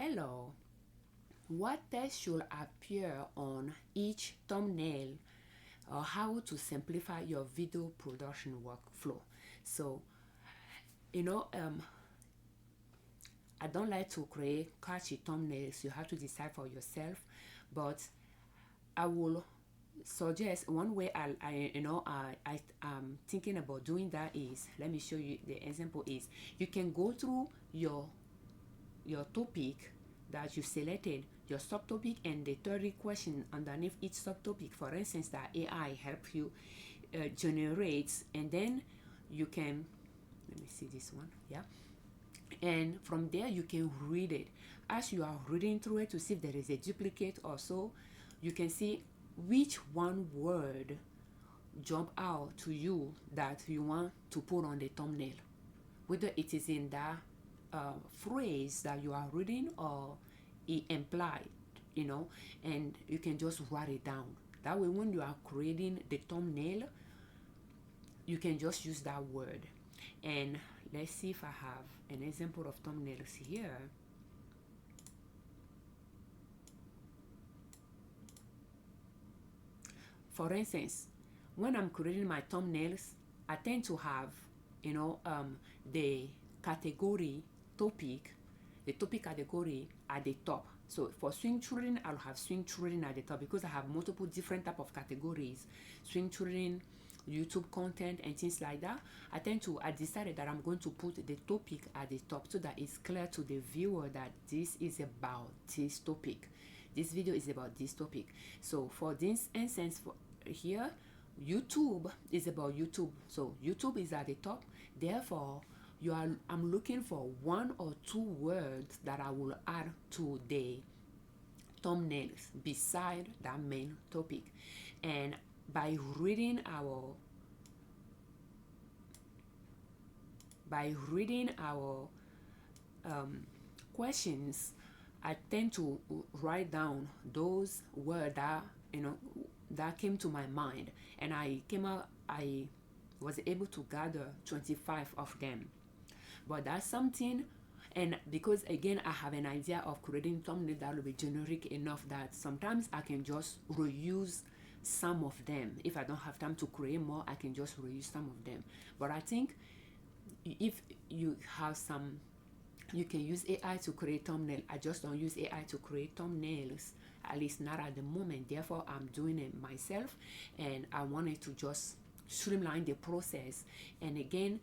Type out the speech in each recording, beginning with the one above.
Hello, what text should appear on each thumbnail or how to simplify your video production workflow? So, you know, I don't like to create catchy thumbnails. You have to decide for yourself, but I will suggest one way I'm thinking about doing that is, let me show you the example. Is you can go through your topic that you selected, your subtopic, and the 30 question underneath each subtopic, for instance, that AI help you generate, and then you can, let me see this one, yeah, and from there you can read it. As you are reading through it to see if there is a duplicate or so, you can see which one word jump out to you that you want to put on the thumbnail, whether it is in that phrase that you are reading or it implied, and you can just write it down. That way, when you are creating the thumbnail, you can just use that word. And let's see if I have an example of thumbnails here. For instance, when I'm creating my thumbnails, I tend to have, the category topic, the topic category at the top. So for swing children, I'll have swing children at the top because I have multiple different type of categories, swing children, YouTube content, and things like that. I decided that I'm going to put the topic at the top so that it's clear to the viewer that this is about this topic. This video is about this topic. So for this instance, for here, YouTube is about YouTube. So YouTube is at the top. Therefore, I'm looking for one or two words that I will add to the thumbnails beside that main topic. And by reading our questions, I tend to write down those words that came to my mind, and I was able to gather 25 of them. But that's something, and because again I have an idea of creating thumbnail that will be generic enough that sometimes I can just reuse some of them. If I don't have time to create more, I can just reuse some of them. But I think if you have some, you can use AI to create thumbnail. I just don't use AI to create thumbnails, at least not at the moment. Therefore, I'm doing it myself, and I wanted to just streamline the process. And again,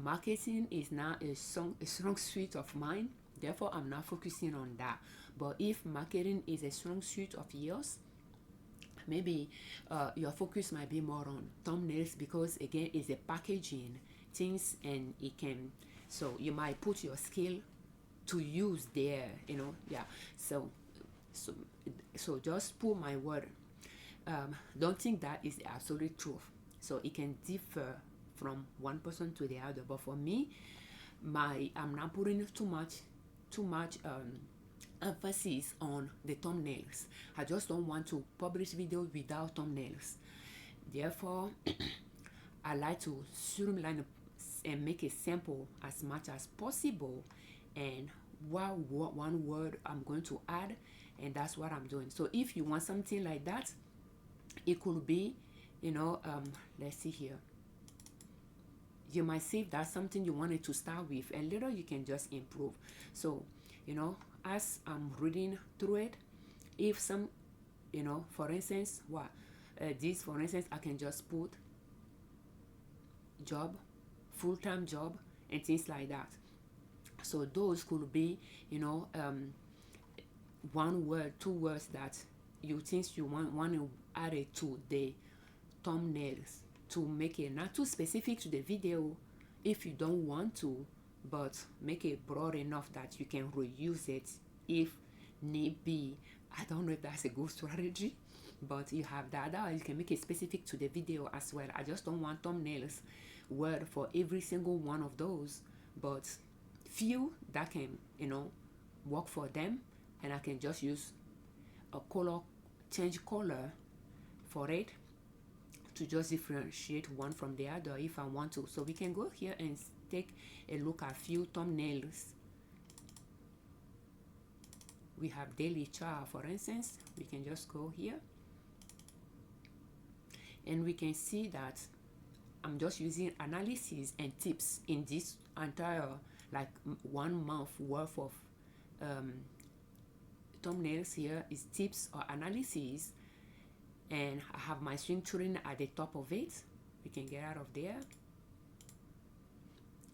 marketing is not a strong suit of mine. Therefore, I'm not focusing on that. But if marketing is a strong suit of yours, maybe your focus might be more on thumbnails, because again, it's a packaging things, and it can, so you might put your skill to use there, yeah. So just put my word. Don't think that is the absolute truth. So it can differ from one person to the other. But for me, I'm not putting too much emphasis on the thumbnails. I just don't want to publish videos without thumbnails. Therefore, I like to streamline and make it simple as much as possible, and one word I'm going to add, and that's what I'm doing. So if you want something like that, it could be, let's see here, you might see if that's something you wanted to start with, and later you can just improve. So as I'm reading through it, if some, for instance, this, for instance, I can just put job, full-time job, and things like that. So those could be, one word, two words that you think you want to add it to the thumbnails, to make it not too specific to the video if you don't want to, but make it broad enough that you can reuse it if need be. I don't know if that's a good strategy, but you have that, or you can make it specific to the video as well. I just don't want thumbnails word for every single one of those, but few that can work for them, and I can just use a color, change color for it to just differentiate one from the other if I want to. So we can go here and take a look at few thumbnails. we have daily chart, for instance. We can just go here and we can see that I'm just using analysis and tips in this entire like 1 month worth of thumbnails. Here is tips or analysis, and I have my swing trading at the top of it. We can get out of there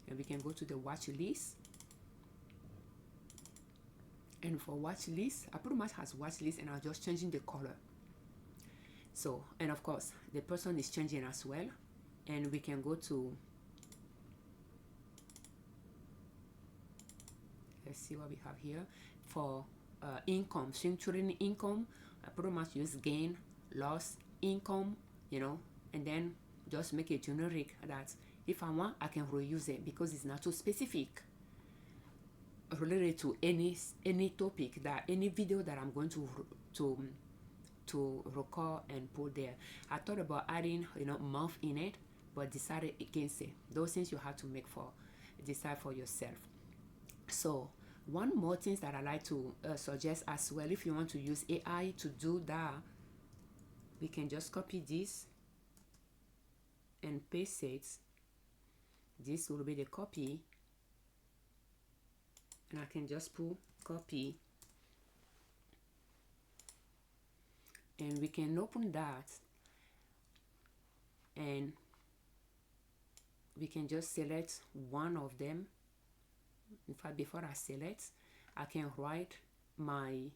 and we can go to the watch list. And for watch list, I pretty much has watch list, and I'm just changing the color. So, and of course the person is changing as well. And we can go to, let's see what we have here for income, swing trading income. I pretty much use gain, loss, income, you know, and then just make it generic that if I want I can reuse it, because it's not too specific related to any topic, that any video that I'm going to record and put there. I thought about adding, you know, month in it, but decided against it. Those things you have to decide for yourself. So one more thing that I like to suggest as well, if you want to use AI to do that, we can just copy this and paste it. This will be the copy, and I can just put copy, and we can open that, and we can just select one of them. In fact, before I select, I can write my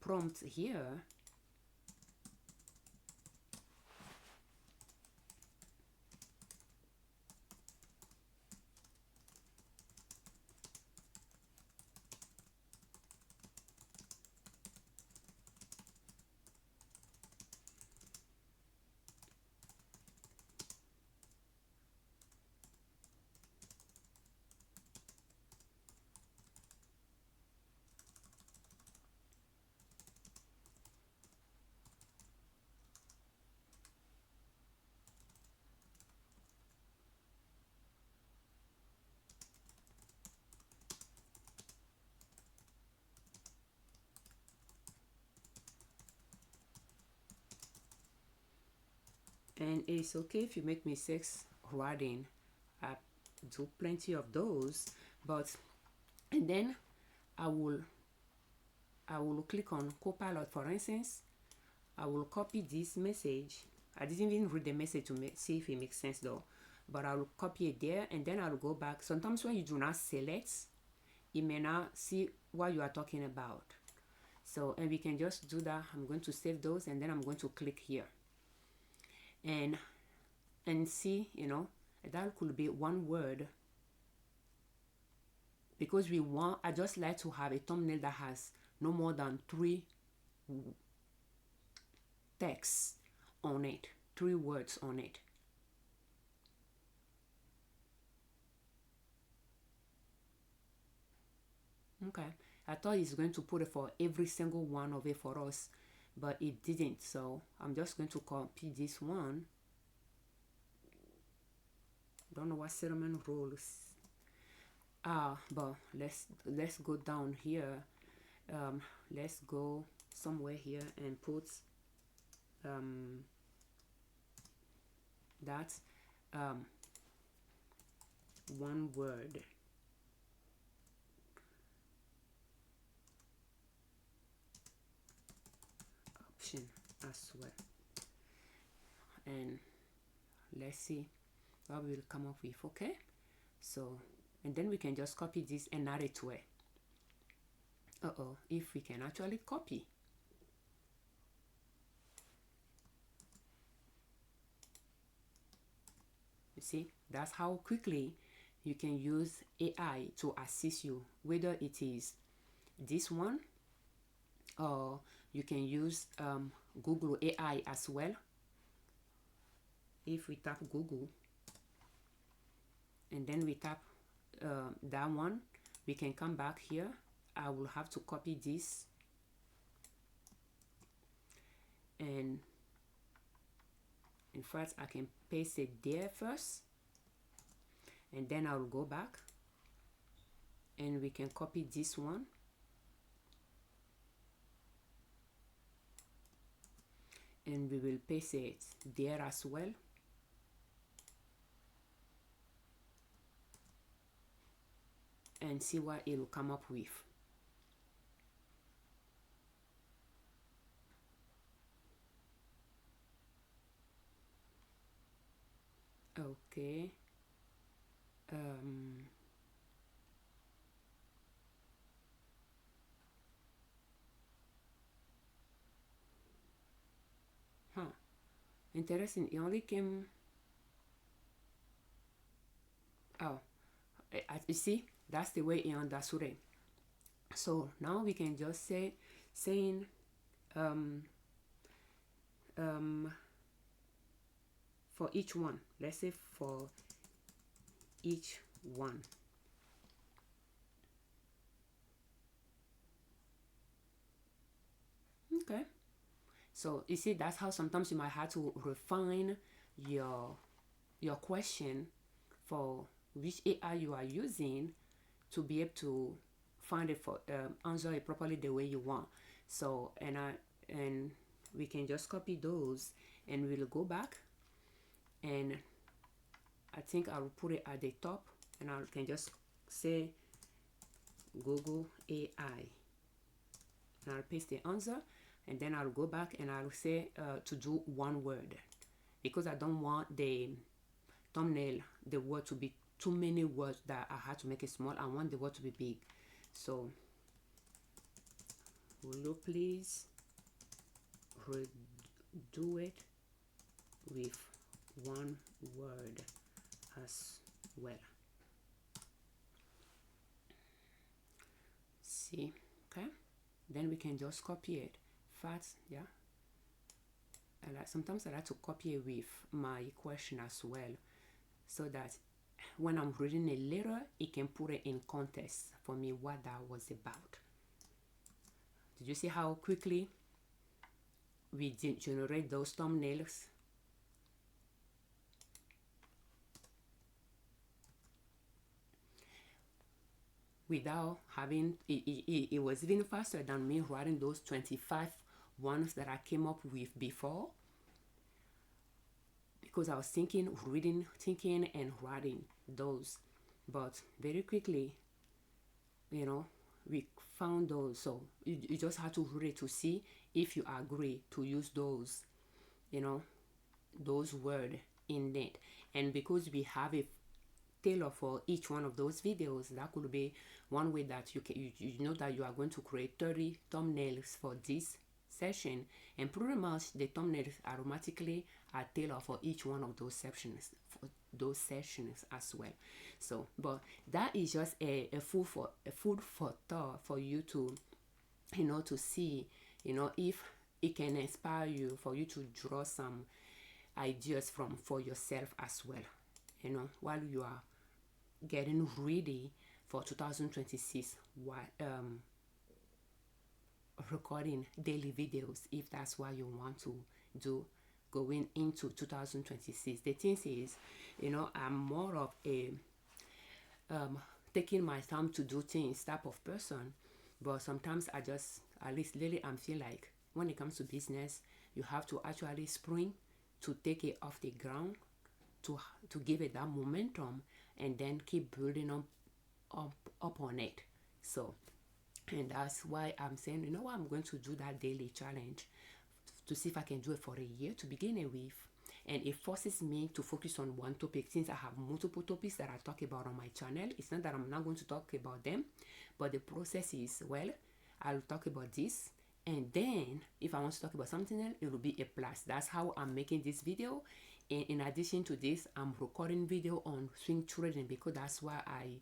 prompt here. And it's okay if you make mistakes writing. I do plenty of those, but and then I will click on Copilot, for instance. I will copy this message. I didn't even read the message to see if it makes sense though, but I will copy it there, and then I'll go back. Sometimes when you do not select, it may not see what you are talking about. So, and we can just do that. I'm going to save those, and then I'm going to click here and see, you know, that could be one word, because I just like to have a thumbnail that has no more than 3 texts on it, 3 words on it. Okay, I thought it's going to put it for every single one of it for us, but it didn't. So I'm just going to copy this one. Don't know what settlement rules. But let's go down here. Let's go somewhere here and put that one word. Option as well, and let's see what we'll come up with. Okay, so, and then we can just copy this and add it to it. If we can actually copy. You see, that's how quickly you can use AI to assist you, whether it is this one, or you can use Google AI as well. If we tap Google and then we tap that one, we can come back here. I will have to copy this, and in fact I can paste it there first, and then I will go back and we can copy this one and we will paste it there as well. And see what it will come up with. Okay. Huh. Interesting. It only came. Oh, you see, that's the way it understood it. So now we can just say, saying, for each one. Let's say for each one. Okay. So you see, that's how sometimes you might have to refine your question for which AI you are using to be able to find it for answer it properly the way you want. So and we can just copy those and we'll go back, and I think I'll put it at the top, and I can just say Google AI, and I'll paste the answer, and then I'll go back and I'll say to do one word, because I don't want the thumbnail, the word to be too many words that I had to make it small. I want the word to be big. So will you please redo it with one word as well? See, okay, then we can just copy it fast. Yeah, sometimes I like to copy it with my question as well, so that when I'm reading it later, it can put it in context for me what that was about. Did you see how quickly we did generate those thumbnails? Without having it was even faster than me writing those 25 ones that I came up with before, because I was thinking, reading, thinking, and writing those. But very quickly, we found those. So you just have to read it to see if you agree to use those, those words in it. And because we have a tailor for each one of those videos, that could be one way that you know that you are going to create 30 thumbnails for this session, and pretty much the thumbnails automatically are tailored for each one of those sessions, as well. So, but that is just a food for thought for you to to see if it can inspire you, for you to draw some ideas from for yourself as well, while you are getting ready for 2026, recording daily videos, if that's what you want to do going into 2026. The thing is, I'm more of a taking my time to do things type of person, but sometimes I just, at least lately, I feel like when it comes to business, you have to actually spring to take it off the ground, to give it that momentum, and then keep building up on it. So, and that's why I'm saying, what, I'm going to do that daily challenge to see if I can do it for a year to begin it with. And it forces me to focus on one topic, since I have multiple topics that I talk about on my channel. It's not that I'm not going to talk about them, but the process is, well, I'll talk about this, and then if I want to talk about something else, it will be a plus. That's how I'm making this video. And in addition to this, I'm recording video on swing trading, because that's what I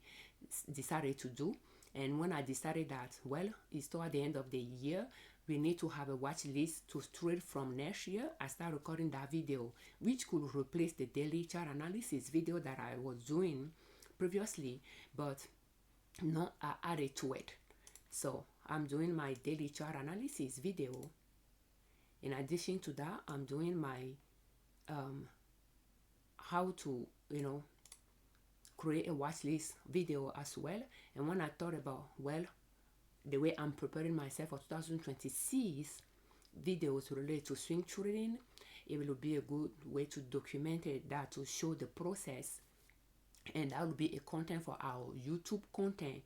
decided to do. And when I decided that, well, it's toward the end of the year, we need to have a watch list to trade from next year, I start recording that video, which could replace the daily chart analysis video that I was doing previously, but not added to it. So I'm doing my daily chart analysis video. In addition to that, I'm doing my how to create a watch list video as well. And when I thought about, well, the way I'm preparing myself for 2026, videos related to swing trading, it will be a good way to document it, that to show the process, and that will be a content for our YouTube content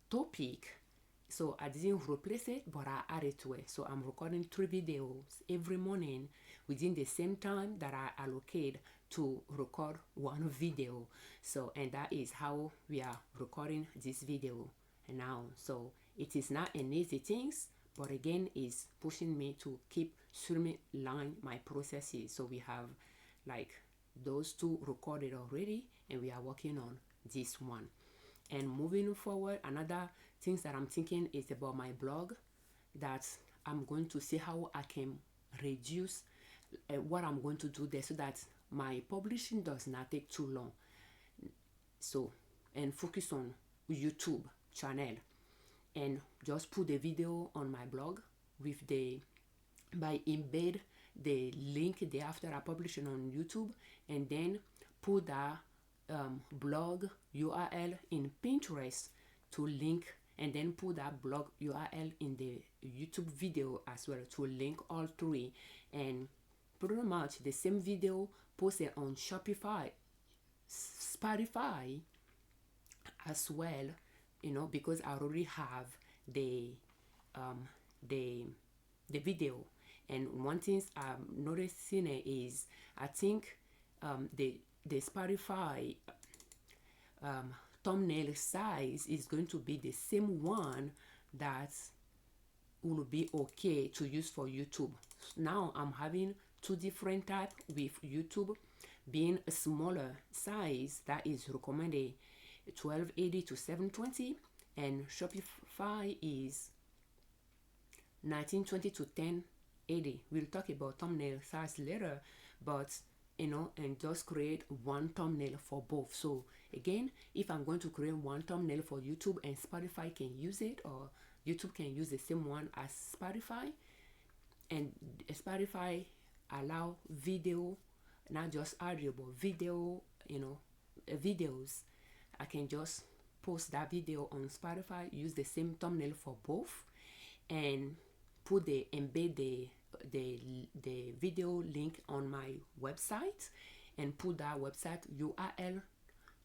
topic. So I didn't replace it, but I added to it. So I'm recording 3 videos every morning within the same time that I allocate to record 1 video. So, and that is how we are recording this video now. So it is not an easy thing, but again, it's pushing me to keep streamline my processes. So we have like those 2 recorded already, and we are working on this one. And moving forward, another things that I'm thinking is about my blog, that I'm going to see how I can reduce what I'm going to do there, so that my publishing does not take too long. So, and focus on YouTube channel, and just put the video on my blog with the, by embed the link there after I publish it on YouTube, and then put that blog URL in Pinterest to link, and then put that blog URL in the YouTube video as well to link all 3, and pretty much the same video posted on Shopify, Spotify as well, you know, because I already have the video. And one thing I'm noticing is, I think the Spotify thumbnail size is going to be the same one that will be okay to use for YouTube. Now I'm having 2 different types, with YouTube being a smaller size that is recommended 1280 to 720, and Shopify is 1920 to 1080. We'll talk about thumbnail size later, but you know, and just create 1 thumbnail for both. So again, if I'm going to create 1 thumbnail for YouTube and Spotify can use it, or YouTube can use the same one as Spotify, and Spotify allow video, not just audio but video, you know, videos, I can just post that video on Spotify, use the same thumbnail for both, and put the embed the video link on my website, and put that website URL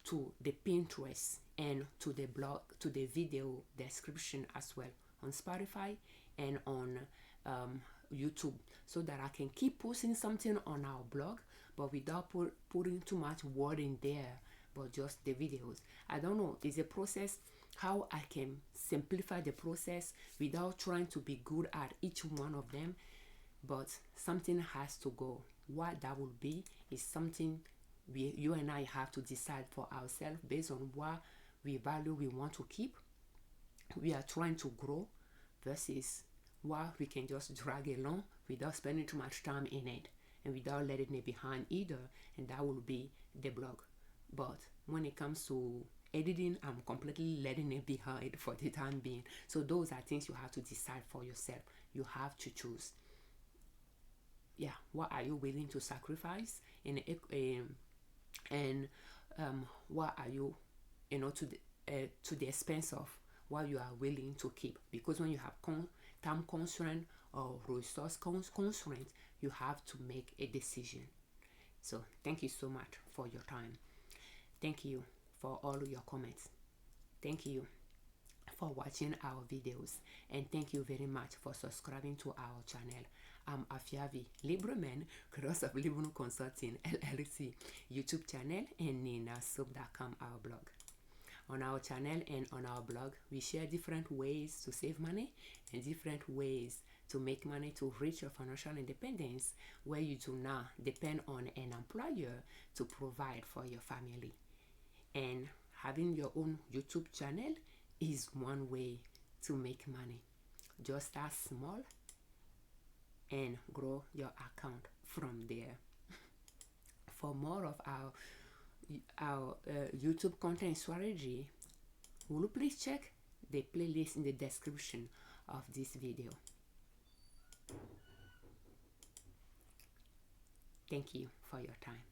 to the Pinterest and to the blog, to the video description as well on Spotify and on YouTube, so that I can keep posting something on our blog, but without putting too much word in there, but just the videos. I don't know, it's a process how I can simplify the process without trying to be good at each one of them, but something has to go. What that will be is something you and I have to decide for ourselves based on what we value, we want to keep, we are trying to grow, versus what we can just drag along without spending too much time in it and without letting it behind either, and that will be the blog. But when it comes to editing, I'm completely letting it behind for the time being. So those are things you have to decide for yourself. You have to choose, yeah, what are you willing to sacrifice and what are you, you know, to the expense of what you are willing to keep. Because when you have time constraint or resource constraint, you have to make a decision. So thank you so much for your time. Thank you for all your comments. Thank you for watching our videos, and thank you very much for subscribing to our channel. I'm Afiavi Liberman, creator of Liberman Consulting L.L.C YouTube channel, and ninasub.com, our blog. On our channel and on our blog, we share different ways to save money and different ways to make money to reach your financial independence, where you do not depend on an employer to provide for your family. And having your own YouTube channel is one way to make money. Just start small and grow your account from there. For more of our YouTube content strategy, will you please check the playlist in the description of this video. Thank you for your time.